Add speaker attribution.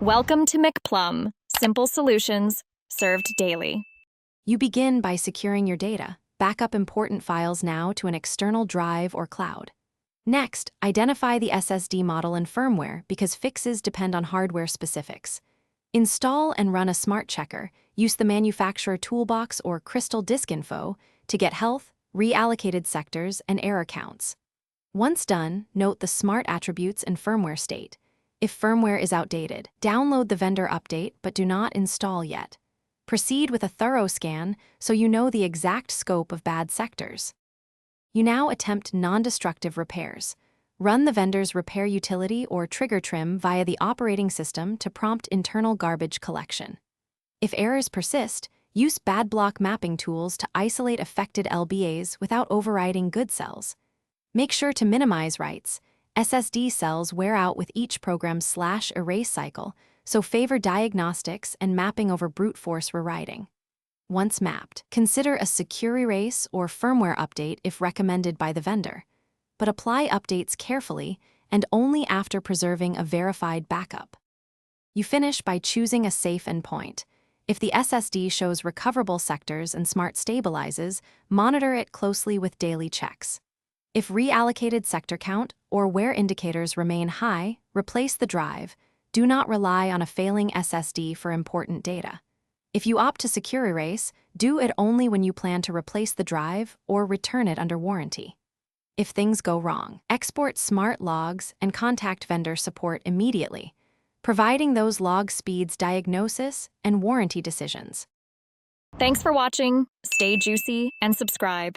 Speaker 1: Welcome to McPlum, simple solutions served daily.
Speaker 2: You begin by securing your data. Back up important files now to an external drive or cloud. Next, identify the SSD model and firmware because fixes depend on hardware specifics. Install and run a smart checker. Use the manufacturer toolbox or Crystal Disk Info to get health, reallocated sectors, and error counts. Once done, note the smart attributes and firmware state. If firmware is outdated, download the vendor update but do not install yet. Proceed with a thorough scan so you know the exact scope of bad sectors. You now attempt non-destructive repairs. Run the vendor's repair utility or trigger trim via the operating system to prompt internal garbage collection. If errors persist, use bad block mapping tools to isolate affected LBAs without overriding good cells. Make sure to minimize writes. SSD cells wear out with each program's /erase cycle, so favor diagnostics and mapping over brute force rewriting. Once mapped, consider a secure erase or firmware update if recommended by the vendor, but apply updates carefully and only after preserving a verified backup. You finish by choosing a safe endpoint. If the SSD shows recoverable sectors and smart stabilizes, monitor it closely with daily checks. If reallocated sector count or wear indicators remain high, replace the drive. Do not rely on a failing SSD for important data. If you opt to secure erase, do it only when you plan to replace the drive or return it under warranty. If things go wrong, export smart logs and contact vendor support immediately, providing those log speeds diagnosis and warranty decisions.
Speaker 1: Thanks for watching. Stay juicy and subscribe.